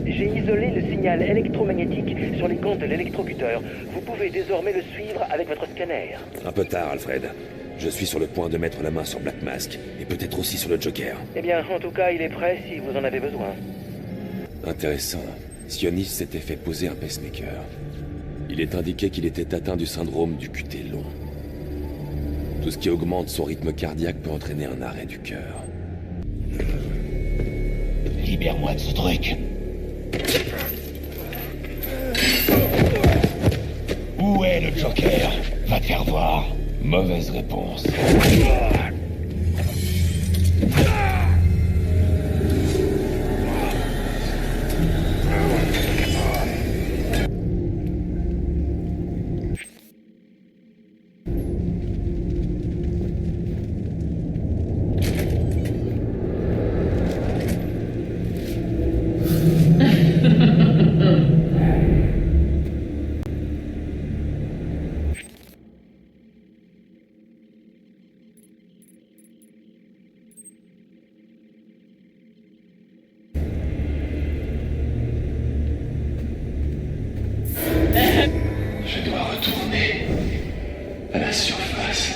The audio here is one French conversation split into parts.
j'ai isolé le signal électromagnétique sur les comptes de l'électrocuteur. Vous pouvez désormais le suivre avec votre scanner. Un peu tard, Alfred. Je suis sur le point de mettre la main sur Black Mask, et peut-être aussi sur le Joker. Eh bien, en tout cas, il est prêt si vous en avez besoin. Intéressant. Sionis s'était fait poser un pacemaker. Il est indiqué qu'il était atteint du syndrome du QT long. Tout ce qui augmente son rythme cardiaque peut entraîner un arrêt du cœur. Libère-moi de ce truc. Où est le Joker? Va te faire voir. Mauvaise réponse. Je dois retourner à la surface.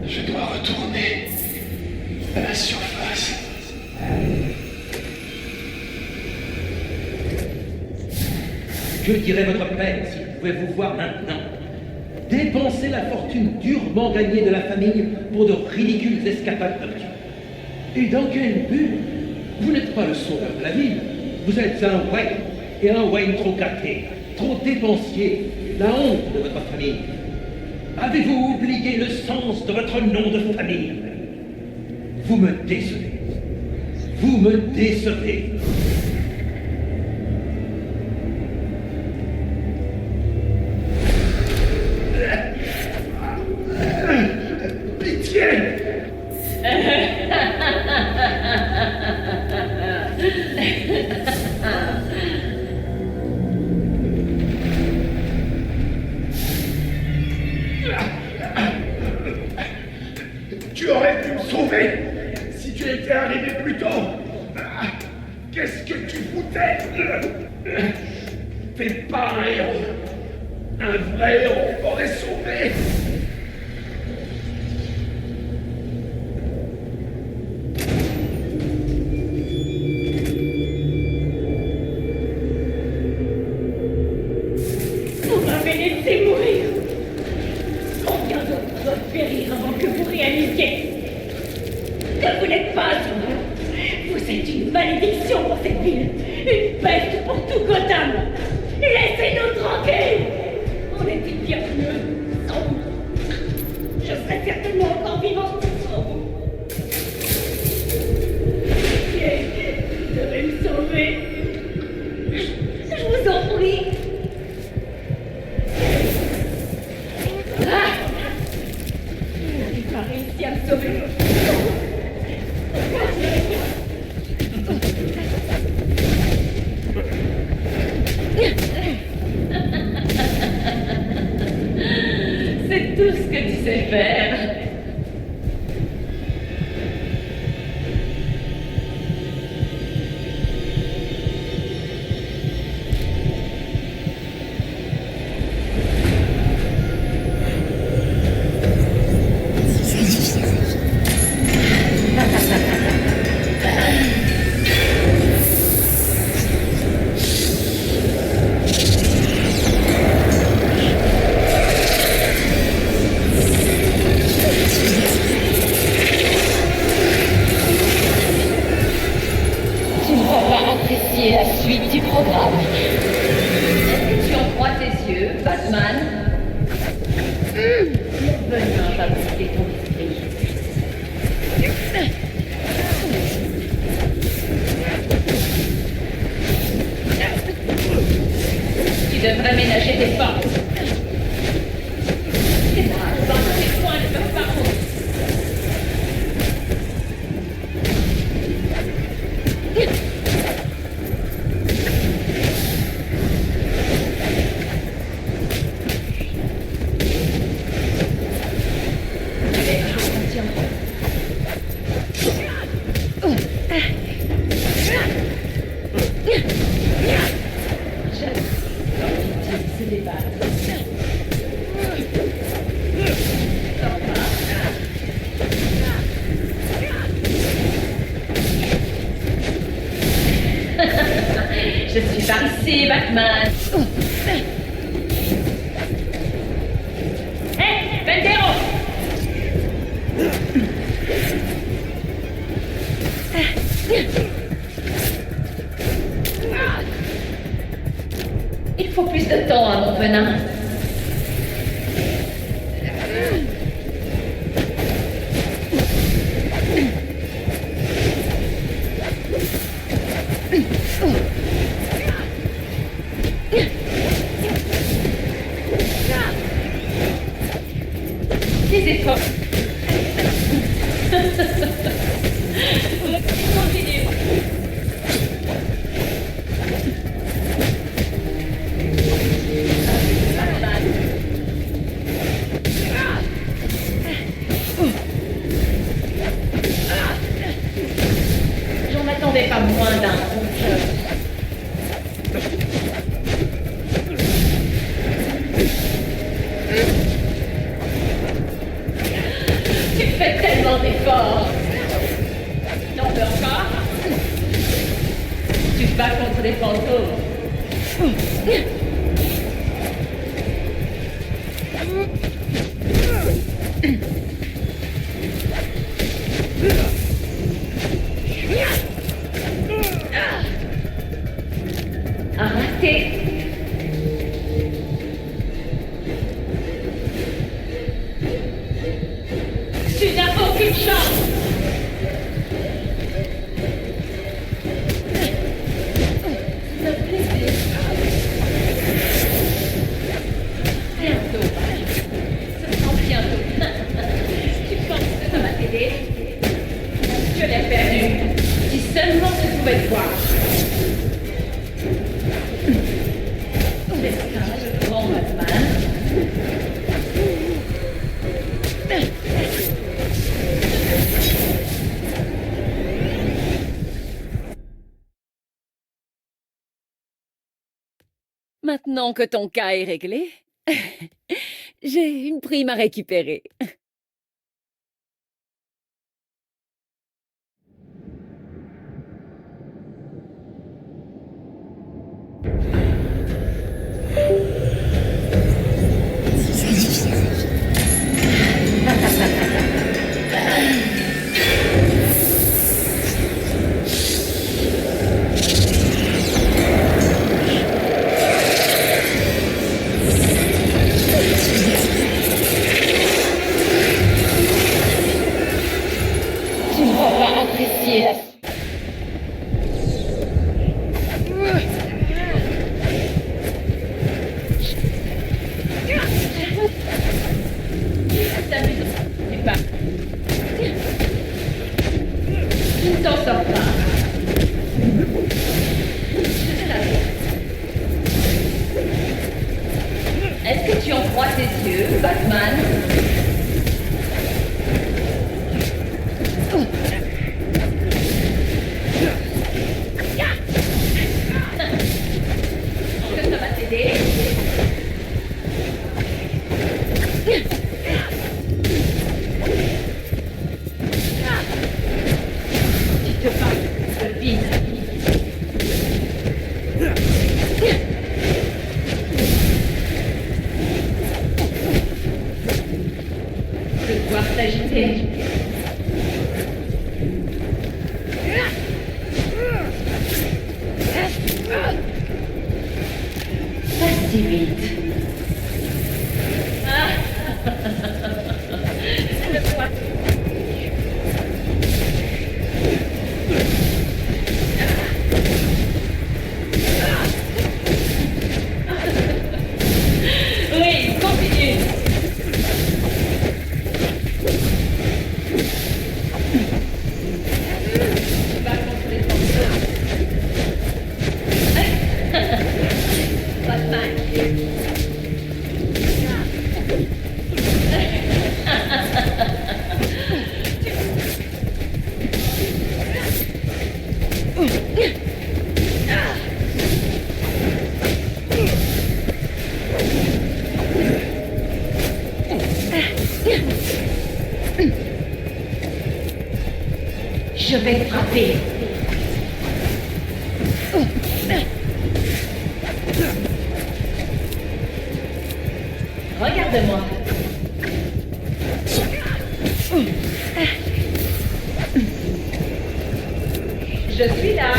Je dois retourner à la surface. Que dirait votre père s'il pouvait vous voir maintenant? Dépenser la fortune durement gagnée de la famille pour de ridicules escapades nocturnes. Et dans quel but? Vous n'êtes pas le sauveur de la ville. Vous êtes un Wayne, et un Wayne trop gâté, trop dépensier, la honte de votre famille. Avez-vous oublié le sens de votre nom de famille? Vous me décevez. Vous me décevez. Tu aurais pu me sauver si tu étais arrivé plus tôt. Qu'est-ce que tu foutais? T'es pas un héros. Un vrai héros m'aurait sauvé. Vous m'avez laissé mourir. Combien d'autres doivent périr avant que vous réalisiez que vous n'êtes pas sauveur. Vous êtes une malédiction pour cette ville, une peste pour tout Gotham. Laissez-nous tranquilles. On était bien mieux sans vous. Je serais certainement encore vivante sans vous. Pitié, vous devez me sauver. Je vous en prie. Vous n'avez pas réussi à me sauver. C'est tout ce que tu sais faire. Tu ne vas pas apprécier la suite du programme. Est-ce que tu en crois tes yeux, Batman? Le venin va briser ton esprit. Tu devrais ménager tes forces. C'est là, dans tes points ne peuvent pas rouler. Se débattre. Je suis par ici, Batman. Hé, Vendero! Il faut plus de temps à mon venin. Des efforts. Continue. J'en attendais pas moins d'un bon cœur. Tu fais tellement d'efforts. T'en veux encore? Tu te bats contre des fantômes. Arrêtez. Tu n'as aucune chance. Le plaisir. Bientôt. Ce sera bientôt. Tu penses que ça va t'aider? Je l'ai perdu. Si seulement tu pouvais le voir. C'est ça, le grand Batman. Maintenant que ton cas est réglé, j'ai une prime à récupérer. Tu m'auras apprécié la... C'est amusant. Tu pas. Tu ne t'en sors pas. Je savais. Est-ce que tu en crois tes yeux, Batman? Est-ce que ça va t'aider? Tu te bats, le vide. Le pouvoir s'agiter. Pas si vite. Ah. C'est le poids. Oui, continue. Tu vas contre les fantômes. Batman. Je vais frapper. Regarde-moi. Je suis là.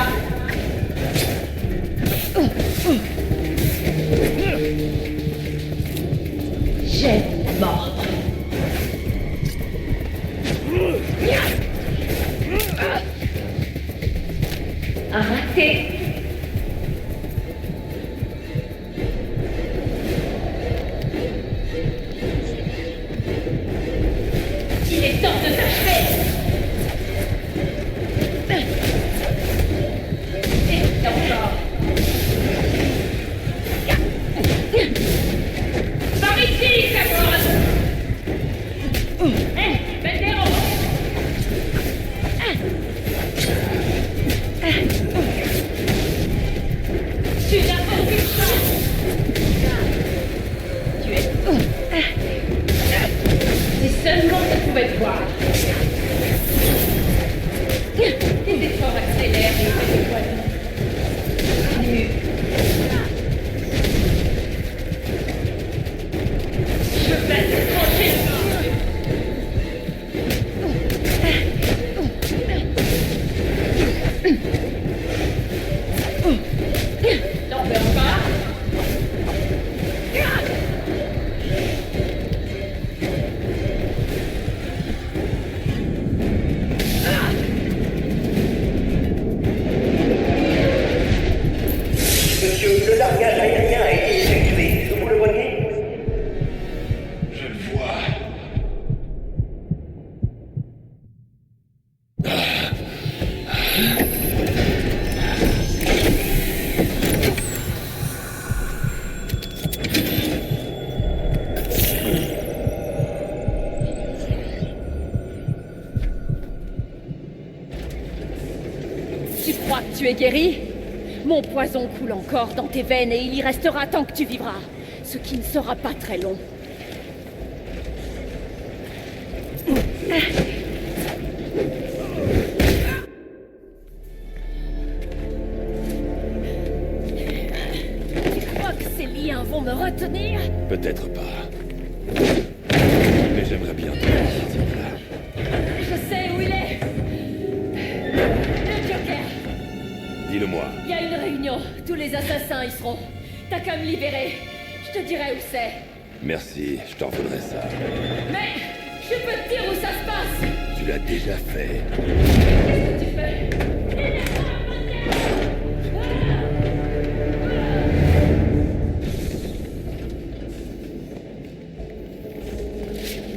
J'aime mordre. Raté. Il est temps de t'achever. Et encore. Par ici, Cameron. Bendero. Tu n'as aucune chance. Tu es... Si seulement tu pouvais te voir. Tes efforts accélèrent et tes poignons. Je vais te trancher le corps. T'en veux encore? Monsieur, le largage aérien a été effectué. Vous le voyez? Je le vois. Tu crois que tu es guéri? Mon poison coule encore dans tes veines et il y restera tant que tu vivras. Ce qui ne sera pas très long. Tu crois que ces liens vont me retenir? Peut-être pas. Mais j'aimerais bien te sortir de là. Je sais où il est. Le Joker. Dis-le-moi. Il y a une réunion. Tous les assassins y seront. T'as qu'à me libérer. Je te dirai où c'est. Merci, je t'en faudrais ça. Mais je peux te dire où ça se passe. Tu l'as déjà fait. Qu'est-ce que tu fais?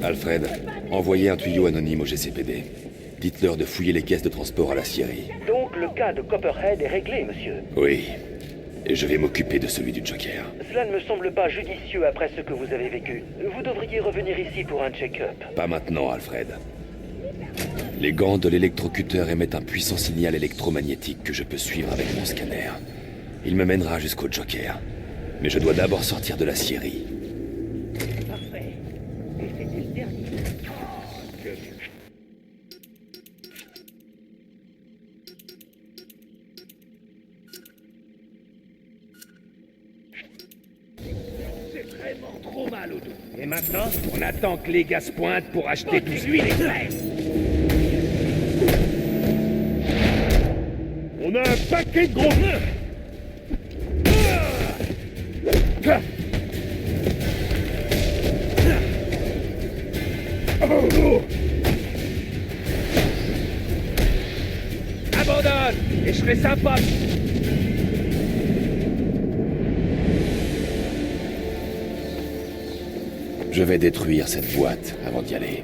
Alfred, envoyez un tuyau anonyme au GCPD. Dites-leur de fouiller les caisses de transport à la scierie. Donc le cas de Copperhead est réglé, monsieur. Oui. Et je vais m'occuper de celui du Joker. Cela ne me semble pas judicieux après ce que vous avez vécu. Vous devriez revenir ici pour un check-up. Pas maintenant, Alfred. Les gants de l'électrocuteur émettent un puissant signal électromagnétique que je peux suivre avec mon scanner. Il me mènera jusqu'au Joker. Mais je dois d'abord sortir de la scierie. Parfait. Et c'était le dernier. C'est vraiment trop mal au dos. Et maintenant, on attend que les gars se pointent pour acheter du huile express. On a un paquet de gros nœuds. Abandonne et je serai sympa. Je vais détruire cette boîte avant d'y aller.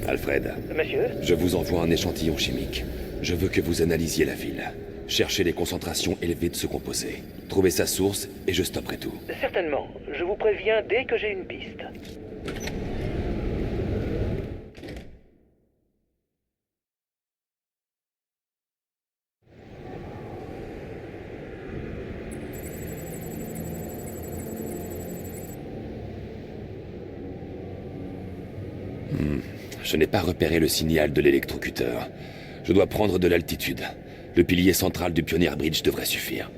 Alfred, Monsieur? je vous envoie un échantillon chimique. Je veux que vous analysiez la ville. Cherchez les concentrations élevées de ce composé. Trouvez sa source et je stopperai tout. Certainement. Je vous préviens dès que j'ai une piste. Je n'ai pas repéré le signal de l'électrocuteur. Je dois prendre de l'altitude. Le pilier central du Pioneer Bridge devrait suffire.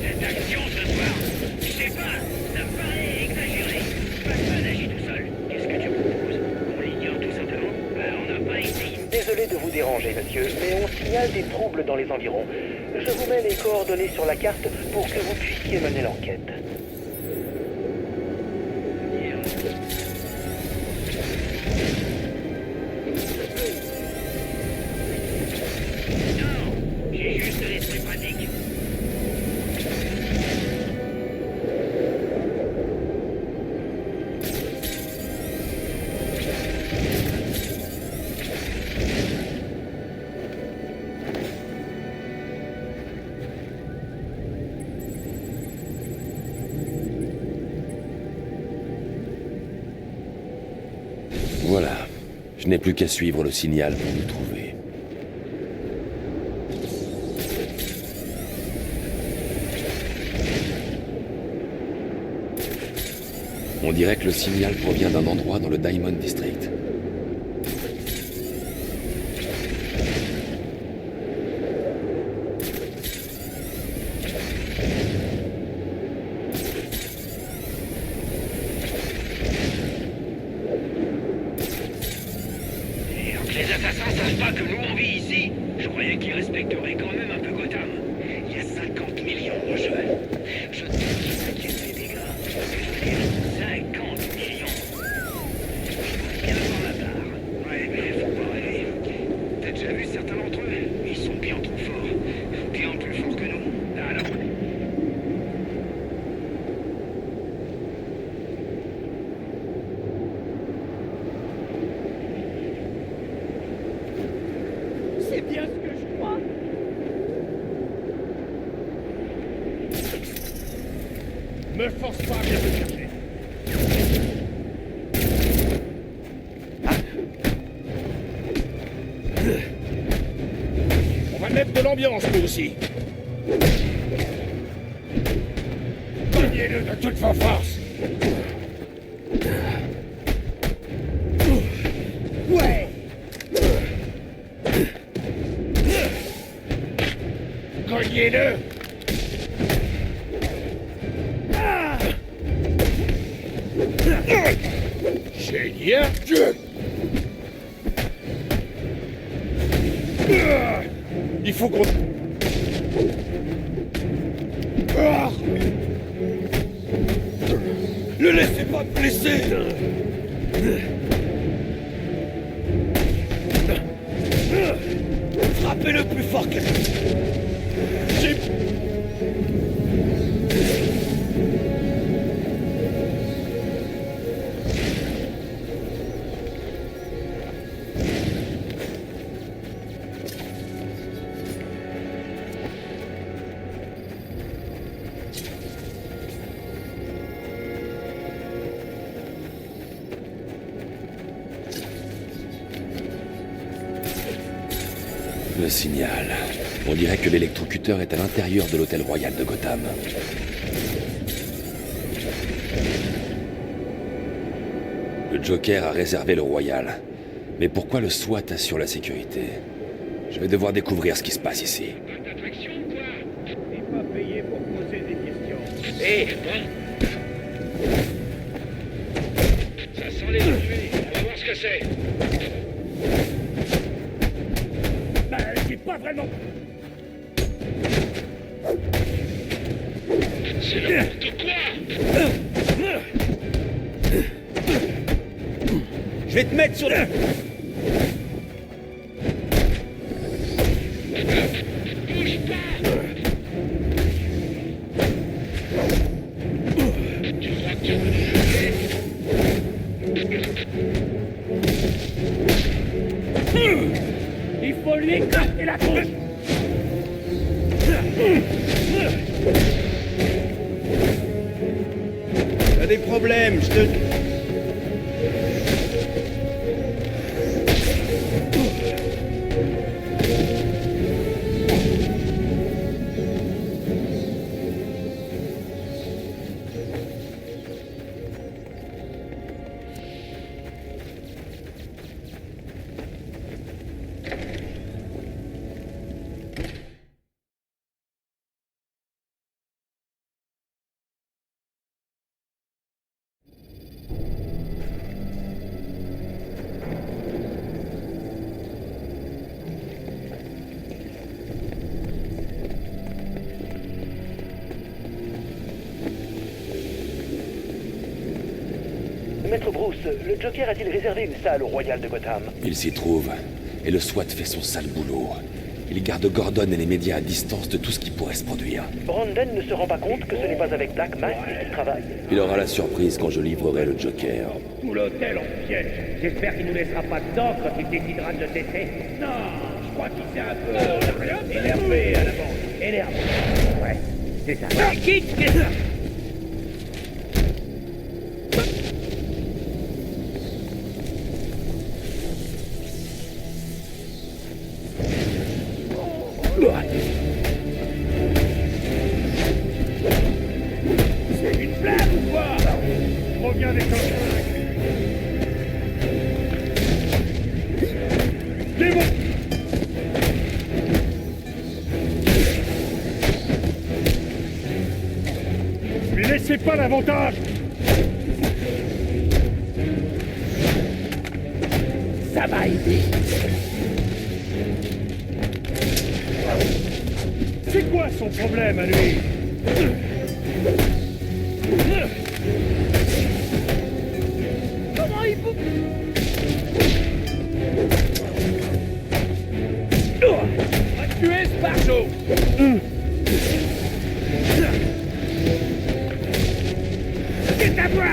Cette action ce soir, je sais pas, ça me paraît exagéré. Batman agit tout seul. Qu'est-ce que tu proposes? On l'ignore tout simplement? On n'a pas essayé. Désolé de vous déranger, monsieur, mais on signale des troubles dans les environs. Je vous mets les coordonnées sur la carte pour que vous puissiez mener l'enquête. Non, j'ai juste l'esprit pratique. Voilà. Je n'ai plus qu'à suivre le signal pour nous trouver. On dirait que le signal provient d'un endroit dans le Diamond District. Les assassins savent pas que nous on vit ici. Je croyais qu'ils respecteraient quand même un peu Gotham. Il y a 50 millions de jeunes. Je te dis s'inquiète des dégâts. Je veux dire, 50 millions. Je peux bien avoir la barre. Ouais, mais faut pas rêver. T'as déjà vu certains d'entre eux? Ils sont bien trop forts. Bien plus forts que nous. Alors. C'est bien ce que je crois. Me force pas à bien te chercher. On va mettre de l'ambiance, nous aussi. Gagnez-le de toutes vos forces. Ouais. Gagnez-le. Génial. Il faut qu'on... Le laissez pas me blesser. Frappez-le plus fort que... J'ai... Le signal. On dirait que l'électrocuteur est à l'intérieur de l'hôtel royal de Gotham. Le Joker a réservé le royal. Mais pourquoi le SWAT assure la sécurité? Je vais devoir découvrir ce qui se passe ici. D'attraction ou quoi? T'es pas payé pour poser des questions. Eh, bon. Ça sent les ennuis. On va voir ce que c'est. Bah, c'est pas vraiment... C'est n'importe quoi. Je vais te mettre sur le... Bouge pas. Tu crois que tu peux nous aider? Il faut lui éclater la tronche. T'as des problèmes, je te... Maître Bruce, le Joker a-t-il réservé une salle au Royal de Gotham? Il s'y trouve, et le SWAT fait son sale boulot. Il garde Gordon et les médias à distance de tout ce qui pourrait se produire. Brandon ne se rend pas compte que ce n'est pas avec Black Mask qu'il travaille. Il aura la surprise quand je livrerai le Joker. Tout l'hôtel en piège. J'espère qu'il nous laissera pas dedans quand il décidera de le tester. Non, je crois qu'il s'est un peu énervé à la banque. Énervé. Ouais, c'est ça. Quitte. C'est une blague ou quoi? Reviens des cochons. Démon! Lui laissez pas l'avantage! Ça va aider. C'est quoi son problème à lui? Comment il peut... Va tuer Spargeau! C'est à moi!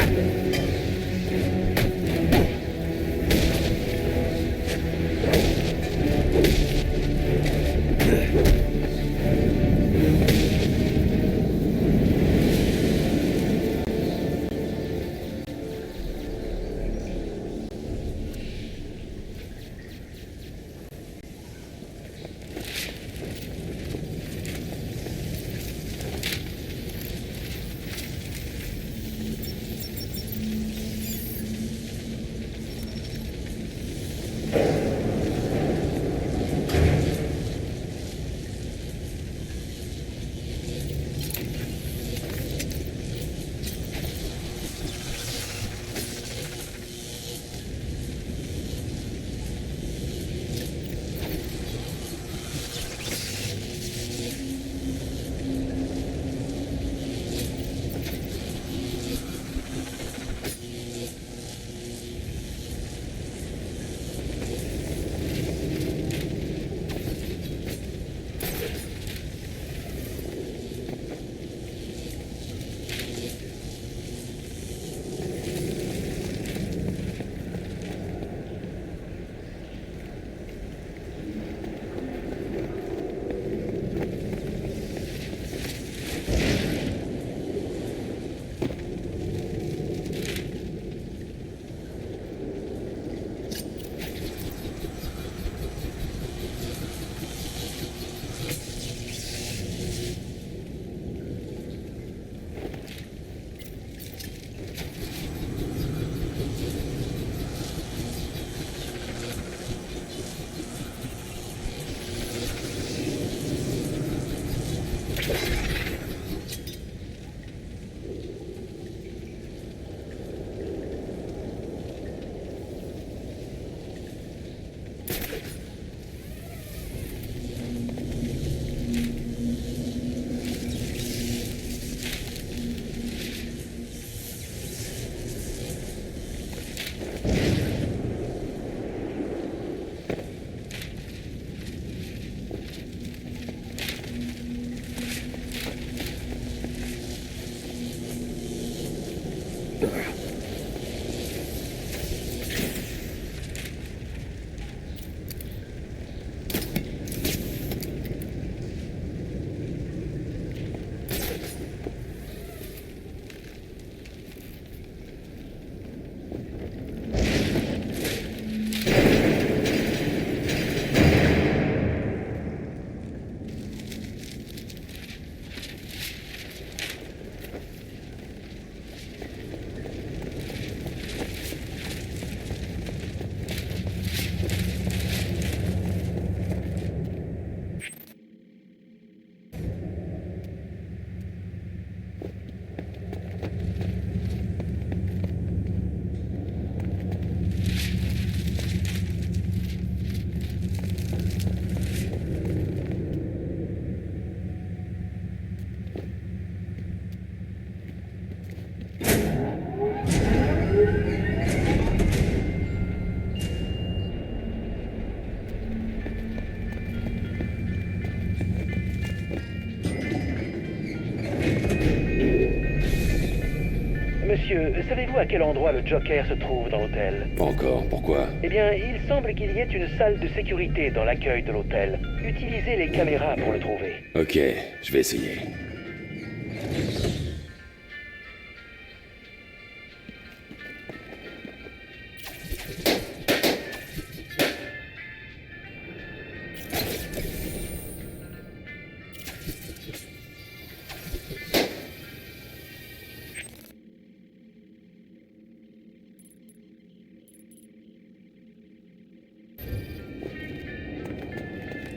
Monsieur, savez-vous à quel endroit le Joker se trouve dans l'hôtel? Pas encore, pourquoi? Eh bien, il semble qu'il y ait une salle de sécurité dans l'accueil de l'hôtel. Utilisez les caméras pour le trouver. Ok, je vais essayer.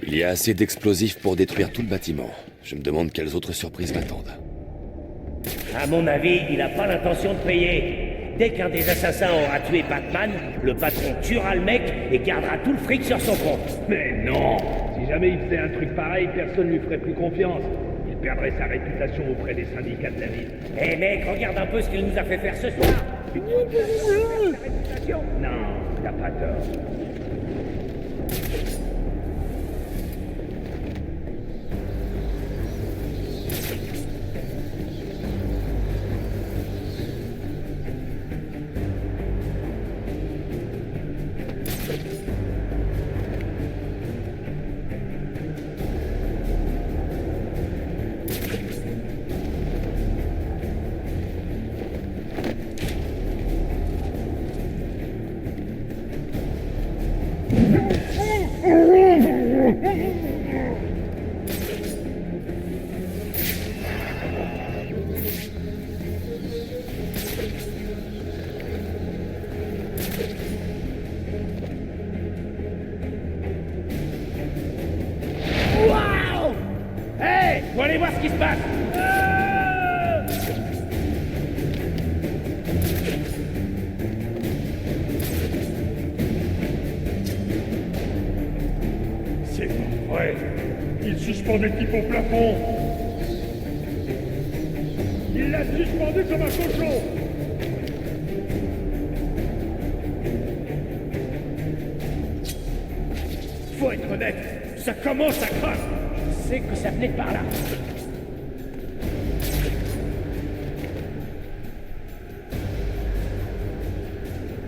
Il y a assez d'explosifs pour détruire tout le bâtiment. Je me demande quelles autres surprises m'attendent. À mon avis, il n'a pas l'intention de payer. Dès qu'un des assassins aura tué Batman, le patron tuera le mec et gardera tout le fric sur son compte. Mais non! Si jamais il faisait un truc pareil, personne lui ferait plus confiance. Il perdrait sa réputation auprès des syndicats de la ville. Eh mec, regarde un peu ce qu'il nous a fait faire ce soir. Tu crois que sa réputation? Non, t'as pas tort. Waouh! Hey, faut aller voir ce qui se passe. C'est pas vrai. Il suspend des types au plafond. Il l'a suspendu comme un cochon. Faut être honnête, ça commence à craindre. Je sais que ça venait de par là.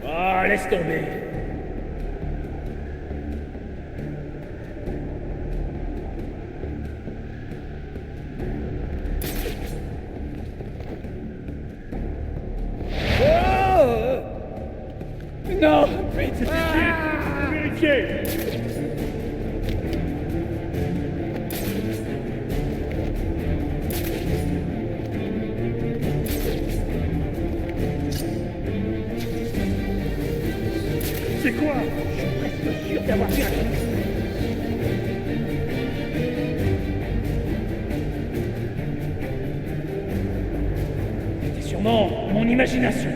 Oh, laisse tomber. Oh! Non! Vite, c'est ici! Vérifiez! C'est quoi? Je suis presque sûr d'avoir vu un truc. C'était sûrement mon imagination.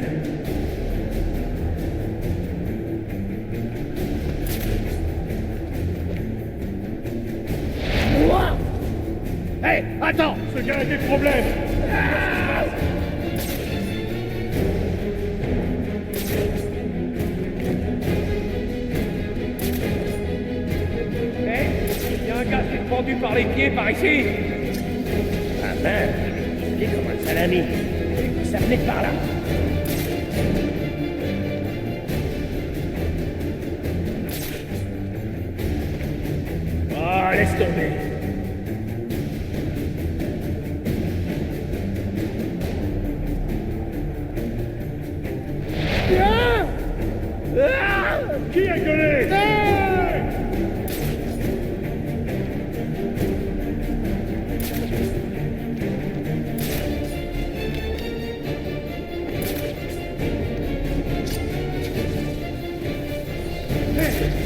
Ouah! Hé, attends! Ce gars a des problèmes. Hé, il y a un gars suspendu par les pieds par ici. Ah ben, il est comme un salami. Ça venait de par là. Oh, laisse tomber. Ah! Ah! Qui a gueulé?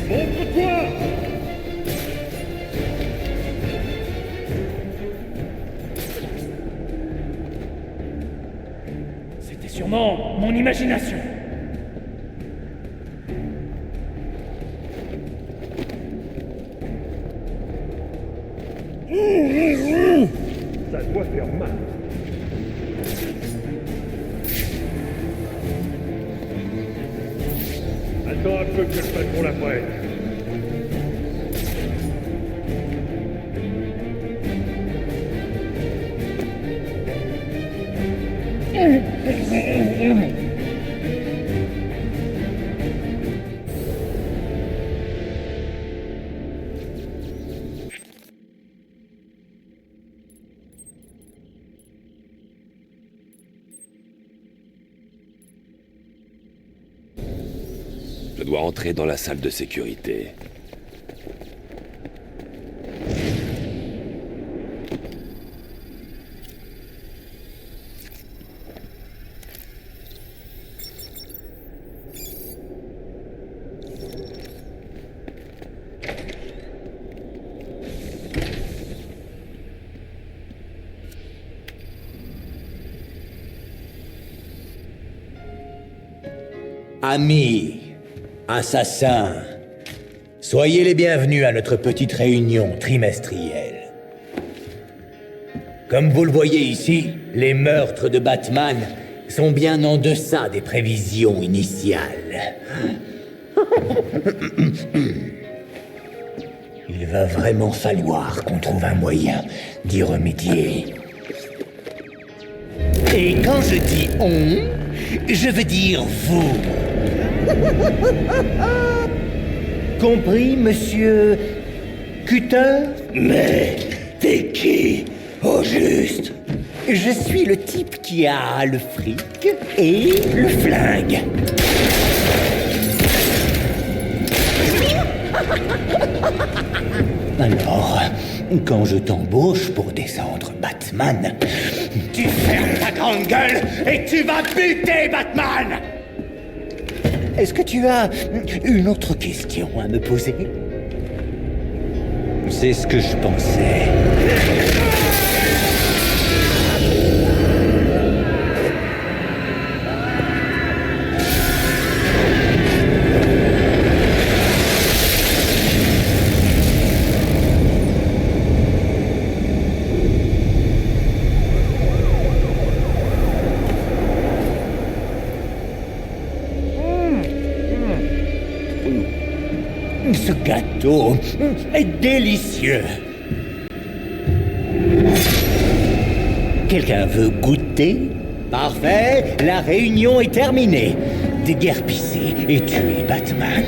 Montre-toi! C'était sûrement mon imagination. Ça doit faire mal. Attends un peu que le patron la prenne. Je dois entrer dans la salle de sécurité. Amis, assassins, soyez les bienvenus à notre petite réunion trimestrielle. Comme vous le voyez ici, les meurtres de Batman sont bien en deçà des prévisions initiales. Il va vraiment falloir qu'on trouve un moyen d'y remédier. Et quand je dis on, je veux dire vous. Compris, monsieur Cutter? Mais t'es qui, au juste? Je suis le type qui a le fric et le flingue. Alors, quand je t'embauche pour descendre Batman, tu fermes ta grande gueule et tu vas buter Batman! Est-ce que tu as une autre question à me poser? C'est ce que je pensais. Ce gâteau est délicieux. Quelqu'un veut goûter? Parfait, la réunion est terminée. Déguerpissez et tuez Batman.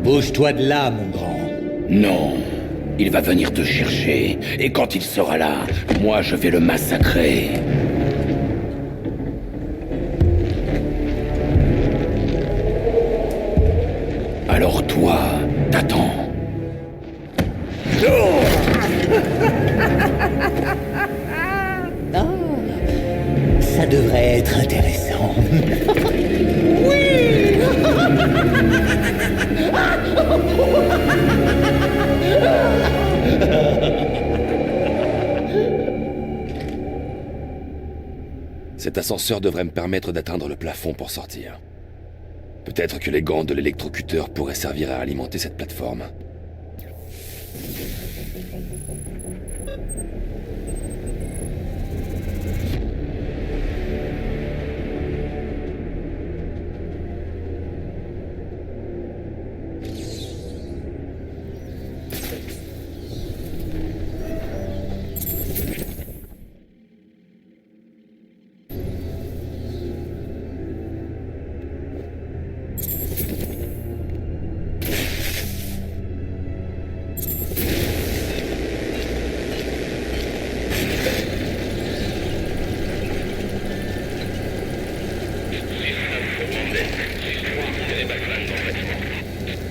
Bouge-toi de là, mon grand. Non. Il va venir te chercher, et quand il sera là, moi je vais le massacrer. Alors toi, t'attends. Ah, ça devrait être intéressant. Oui. Cet ascenseur devrait me permettre d'atteindre le plafond pour sortir. Peut-être que les gants de l'électrocuteur pourraient servir à alimenter cette plateforme.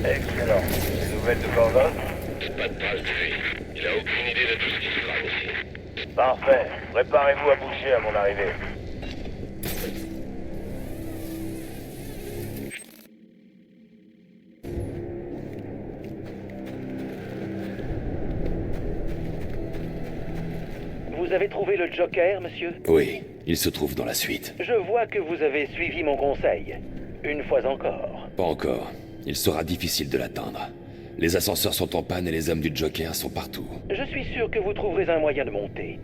Excellent. Des nouvelles de Gordon? Pas de trace de lui. Il a aucune idée de tout ce qui se trame ici. Parfait. Préparez-vous à bouger à mon arrivée. Vous avez trouvé le Joker, monsieur? Oui, il se trouve dans la suite. Je vois que vous avez suivi mon conseil. Une fois encore. Pas encore. Il sera difficile de l'atteindre. Les ascenseurs sont en panne et les hommes du Joker sont partout. Je suis sûr que vous trouverez un moyen de monter.